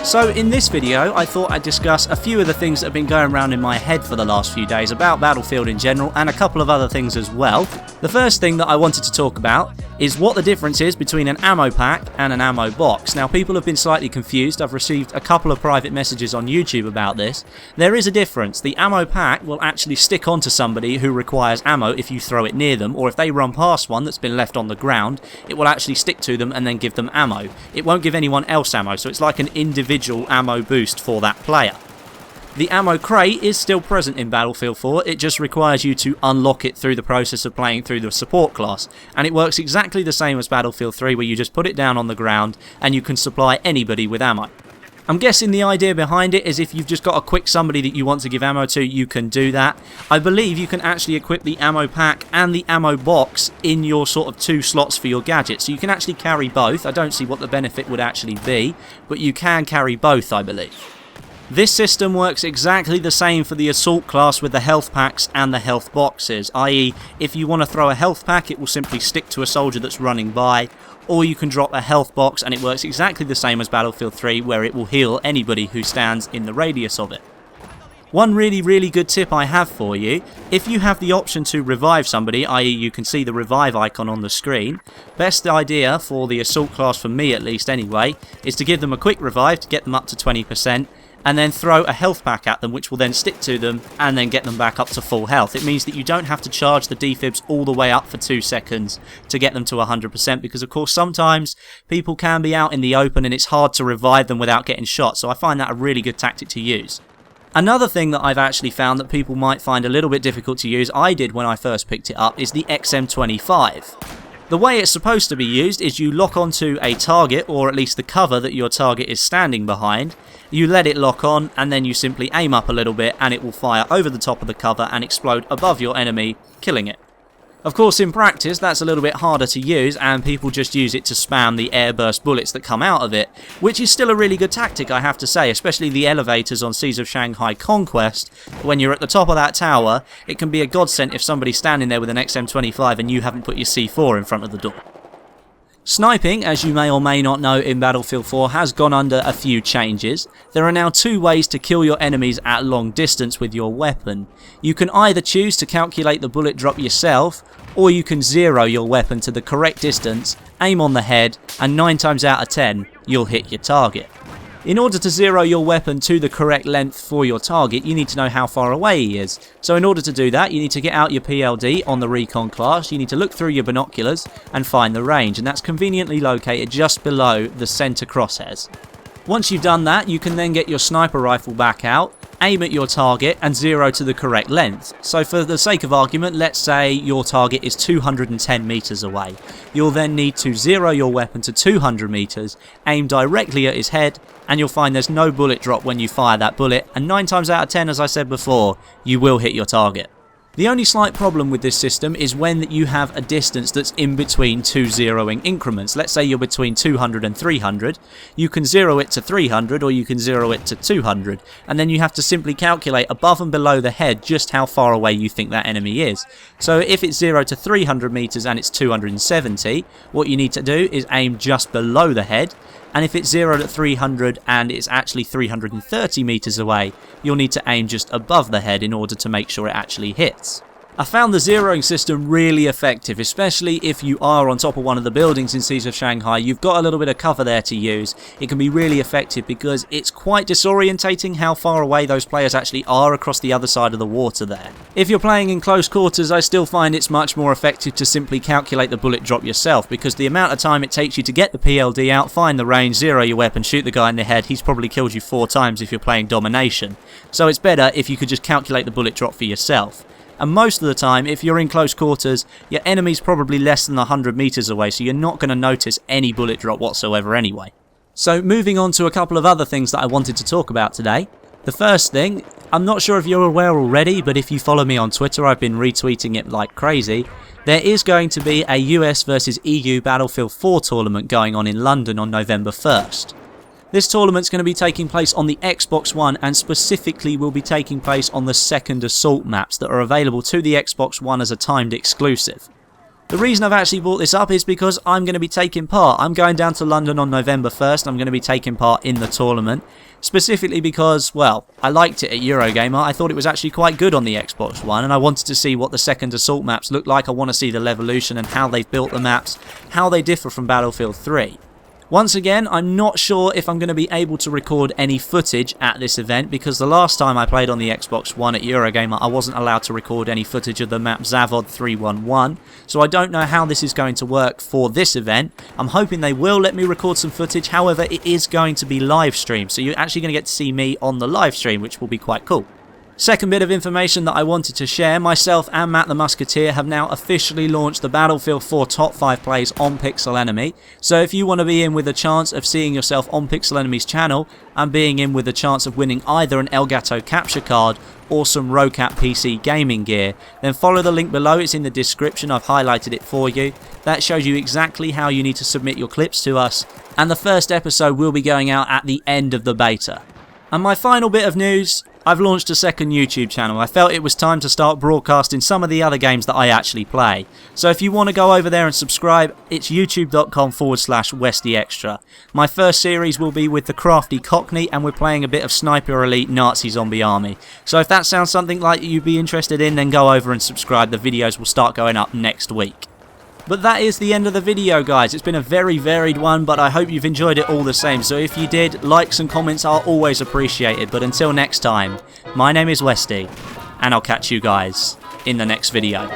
So in this video, I thought I'd discuss a few of the things that have been going around in my head for the last few days about Battlefield in general, and a couple of other things as well. The first thing that I wanted to talk about is what the difference is between an ammo pack and an ammo box. Now, people have been slightly confused. I've received a couple of private messages on YouTube about this. There is a difference. The ammo pack will actually stick onto somebody who requires ammo if you throw it near them, or if they run past one that's been left on the ground, it will actually stick to them and then give them ammo. It won't give anyone else ammo, so it's like an individual ammo boost for that player. The ammo crate is still present in Battlefield 4, it just requires you to unlock it through the process of playing through the support class, and it works exactly the same as Battlefield 3, where you just put it down on the ground and you can supply anybody with ammo. I'm guessing the idea behind it is if you've just got a quick somebody that you want to give ammo to, you can do that. I believe you can actually equip the ammo pack and the ammo box in your sort of two slots for your gadget, so you can actually carry both. I don't see what the benefit would actually be, but you can carry both, I believe. This system works exactly the same for the assault class with the health packs and the health boxes, i.e. if you want to throw a health pack, it will simply stick to a soldier that's running by, or you can drop a health box and it works exactly the same as Battlefield 3, where it will heal anybody who stands in the radius of it. One really good tip I have for you, if you have the option to revive somebody, i.e. you can see the revive icon on the screen, best idea for the assault class, for me at least anyway, is to give them a quick revive to get them up to 20%, and then throw a health pack at them, which will then stick to them and then get them back up to full health. It means that you don't have to charge the defibs all the way up for 2 seconds to get them to 100%, because of course sometimes people can be out in the open and it's hard to revive them without getting shot, so I find that a really good tactic to use. Another thing that I've actually found that people might find a little bit difficult to use, I did when I first picked it up, is the XM25. The way it's supposed to be used is you lock onto a target, or at least the cover that your target is standing behind, you let it lock on, and then you simply aim up a little bit and it will fire over the top of the cover and explode above your enemy, killing it. Of course, in practice that's a little bit harder to use, and people just use it to spam the airburst bullets that come out of it, which is still a really good tactic, I have to say, especially the elevators on Seas of Shanghai Conquest. When you're at the top of that tower, it can be a godsend if somebody's standing there with an XM25 and you haven't put your C4 in front of the door. Sniping, as you may or may not know in Battlefield 4, has gone under a few changes. There are now 2 ways to kill your enemies at long distance with your weapon. You can either choose to calculate the bullet drop yourself, or you can zero your weapon to the correct distance, aim on the head, and 9 times out of 10, you'll hit your target. In order to zero your weapon to the correct length for your target, you need to know how far away he is. So in order to do that, you need to get out your PLD on the recon class, you need to look through your binoculars and find the range, and that's conveniently located just below the center crosshairs. Once you've done that, you can then get your sniper rifle back out, aim at your target and zero to the correct length. So for the sake of argument, let's say your target is 210 meters away. You'll then need to zero your weapon to 200 meters, aim directly at his head, and you'll find there's no bullet drop when you fire that bullet, and 9 times out of 10, as I said before, you will hit your target. The only slight problem with this system is when you have a distance that's in between 2 zeroing increments. Let's say you're between 200 and 300, you can zero it to 300 or you can zero it to 200, and then you have to simply calculate above and below the head just how far away you think that enemy is. So if it's 0 to 300 meters and it's 270, what you need to do is aim just below the head, and if it's 0 to 300 and it's actually 330 meters away, you'll need to aim just above the head in order to make sure it actually hits. I found the zeroing system really effective, especially if you are on top of one of the buildings in Seas of Shanghai. You've got a little bit of cover there to use. It can be really effective because it's quite disorientating how far away those players actually are across the other side of the water there. If you're playing in close quarters, I still find it's much more effective to simply calculate the bullet drop yourself, because the amount of time it takes you to get the PLD out, find the range, zero your weapon, shoot the guy in the head, he's probably killed you 4 times if you're playing domination. So it's better if you could just calculate the bullet drop for yourself. And most of the time, if you're in close quarters, your enemy's probably less than 100 meters away, so you're not going to notice any bullet drop whatsoever anyway. So moving on to a couple of other things that I wanted to talk about today. The first thing, I'm not sure if you're aware already, but if you follow me on Twitter, I've been retweeting it like crazy. There is going to be a US versus EU Battlefield 4 tournament going on in London on November 1st. This tournament's going to be taking place on the Xbox One and specifically will be taking place on the second Assault maps that are available to the Xbox One as a timed exclusive. The reason I've actually brought this up is because I'm going to be taking part. I'm going down to London on November 1st. I'm going to be taking part in the tournament. Specifically because, well, I liked it at Eurogamer. I thought it was actually quite good on the Xbox One and I wanted to see what the second Assault maps look like. I want to see the Levolution and how they've built the maps, how they differ from Battlefield 3. Once again, I'm not sure if I'm going to be able to record any footage at this event because the last time I played on the Xbox One at Eurogamer I wasn't allowed to record any footage of the map Zavod 311, so I don't know how this is going to work for this event. I'm hoping they will let me record some footage, however it is going to be live streamed, so you're actually going to get to see me on the live stream, which will be quite cool. Second bit of information that I wanted to share, myself and Matt the Musketeer have now officially launched the Battlefield 4 Top 5 Plays on Pixel Enemy. So if you want to be in with a chance of seeing yourself on Pixel Enemy's channel and being in with a chance of winning either an Elgato capture card or some RoCap PC gaming gear, then follow the link below, it's in the description, I've highlighted it for you. That shows you exactly how you need to submit your clips to us, and the first episode will be going out at the end of the beta. And my final bit of news, I've launched a second YouTube channel. I felt it was time to start broadcasting some of the other games that I actually play. So if you want to go over there and subscribe, it's youtube.com/WestyExtra. My first series will be with the Crafty Cockney and we're playing a bit of Sniper Elite Nazi Zombie Army. So if that sounds something like you'd be interested in, then go over and subscribe. The videos will start going up next week. But that is the end of the video, guys. It's been a very varied one, but I hope you've enjoyed it all the same. So if you did, likes and comments are always appreciated. But until next time, my name is Westy, and I'll catch you guys in the next video.